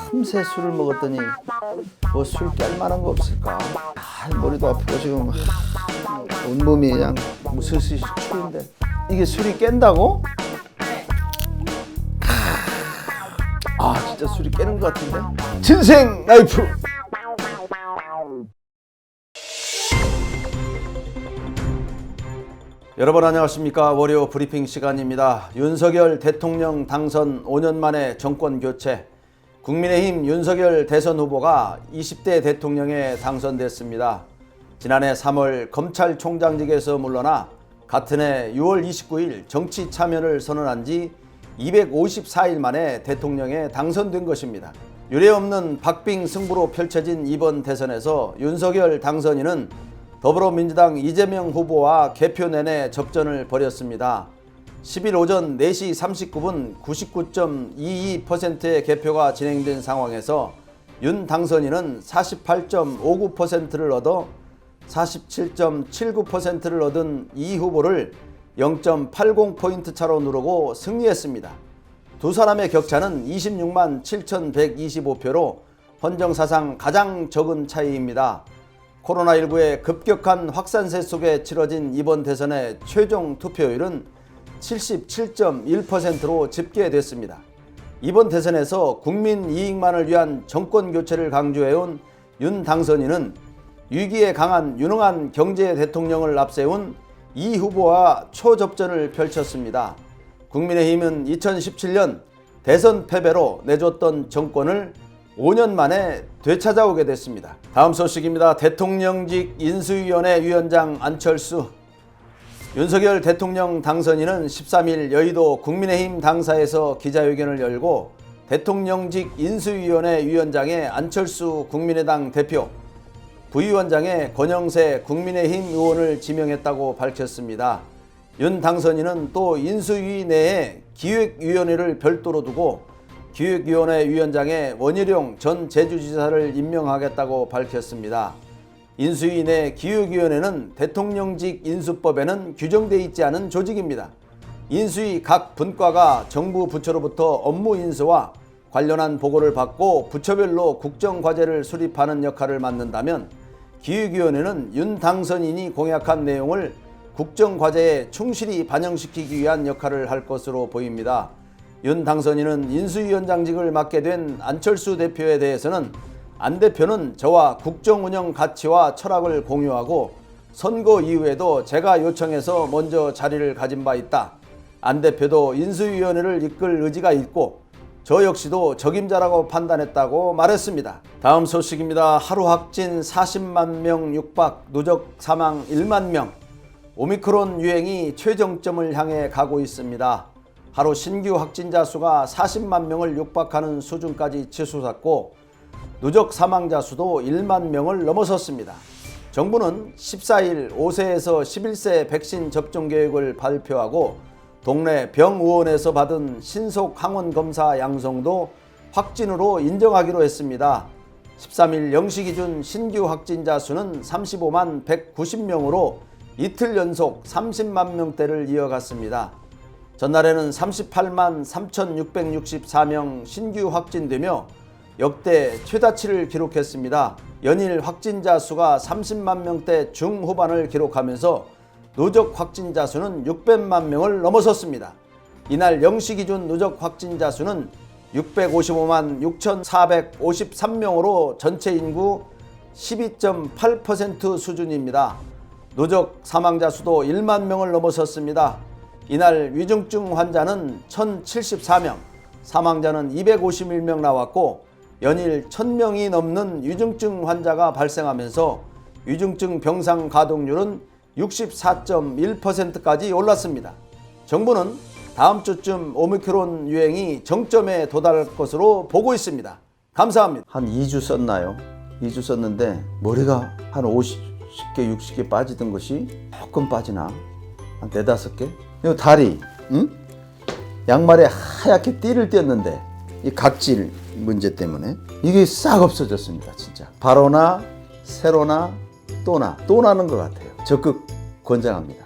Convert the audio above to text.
틈새 술을 먹었더니 뭐 술 깰 만한 거 없을까? 머리도 아프고 지금 온몸이 그냥 무슬슬 추운데 이게 술이 깬다고? 진짜 술이 깨는 것 같은데? 진생 라이프! 여러분 안녕하십니까. 월요 브리핑 시간입니다. 윤석열 대통령 당선 5년 만에 정권 교체, 국민의힘 윤석열 대선 후보가 20대 대통령에 당선됐습니다. 지난해 3월 검찰총장직에서 물러나 같은 해 6월 29일 정치 참여를 선언한 지 254일 만에 대통령에 당선된 것입니다. 유례없는 박빙 승부로 펼쳐진 이번 대선에서 윤석열 당선인은 더불어민주당 이재명 후보와 개표 내내 접전을 벌였습니다. 10일 오전 4시 39분 99.22%의 개표가 진행된 상황에서 윤 당선인은 48.59%를 얻어 47.79%를 얻은 이 후보를 0.80포인트 차로 누르고 승리했습니다. 두 사람의 격차는 26만 7,125표로 헌정사상 가장 적은 차이입니다. 코로나19의 급격한 확산세 속에 치러진 이번 대선의 최종 투표율은 77.1%로 집계됐습니다. 이번 대선에서 국민 이익만을 위한 정권 교체를 강조해온 윤 당선인은 위기에 강한 유능한 경제 대통령을 앞세운 이 후보와 초접전을 펼쳤습니다. 국민의힘은 2017년 대선 패배로 내줬던 정권을 5년 만에 되찾아오게 됐습니다. 다음 소식입니다. 대통령직 인수위원회 위원장 안철수. 윤석열 대통령 당선인은 13일 여의도 국민의힘 당사에서 기자회견을 열고 대통령직 인수위원회 위원장에 안철수 국민의당 대표, 부위원장에 권영세 국민의힘 의원을 지명했다고 밝혔습니다. 윤 당선인은 또 인수위 내에 기획위원회를 별도로 두고 기획위원회 위원장에 원희룡 전 제주지사를 임명하겠다고 밝혔습니다. 인수위 내 기획위원회는 대통령직 인수법에는 규정되어 있지 않은 조직입니다. 인수위 각 분과가 정부 부처로부터 업무 인수와 관련한 보고를 받고 부처별로 국정과제를 수립하는 역할을 맡는다면 기획위원회는 윤 당선인이 공약한 내용을 국정과제에 충실히 반영시키기 위한 역할을 할 것으로 보입니다. 윤 당선인은 인수위원장직을 맡게 된 안철수 대표에 대해서는 안 대표는 저와 국정운영 가치와 철학을 공유하고 선거 이후에도 제가 요청해서 먼저 자리를 가진 바 있다. 안 대표도 인수위원회를 이끌 의지가 있고 저 역시도 적임자라고 판단했다고 말했습니다. 다음 소식입니다. 하루 확진 40만 명 육박, 누적 사망 1만 명. 오미크론 유행이 최정점을 향해 가고 있습니다. 하루 신규 확진자 수가 40만 명을 육박하는 수준까지 치솟았고 누적 사망자 수도 1만 명을 넘어섰습니다. 정부는 14일 5세에서 11세 백신 접종 계획을 발표하고 동네 병의원에서 받은 신속 항원 검사 양성도 확진으로 인정하기로 했습니다. 13일 0시 기준 신규 확진자 수는 35만 190명으로 이틀 연속 30만 명대를 이어갔습니다. 전날에는 38만 3,664명 신규 확진되며 역대 최다치를 기록했습니다. 연일 확진자 수가 30만 명대 중후반을 기록하면서 누적 확진자 수는 600만 명을 넘어섰습니다. 이날 0시 기준 누적 확진자 수는 655만 6,453명으로 전체 인구 12.8% 수준입니다. 누적 사망자 수도 1만 명을 넘어섰습니다. 이날 위중증 환자는 1,074명, 사망자는 251명 나왔고 연일 1,000명이 넘는 위중증 환자가 발생하면서 위중증 병상 가동률은 64.1%까지 올랐습니다. 정부는 다음 주쯤 오미크론 유행이 정점에 도달할 것으로 보고 있습니다. 감사합니다. 한 2주 썼나요? 2주 썼는데 머리가 한 50개, 60개 빠지던 것이 조금 빠지나? 한 4, 5개? 이 다리, 응? 양말에 하얗게 띠를 띄었는데 이 각질 문제 때문에 이게 싹 없어졌습니다. 진짜 바로나 세로나 또나는 것 같아요. 적극 권장합니다.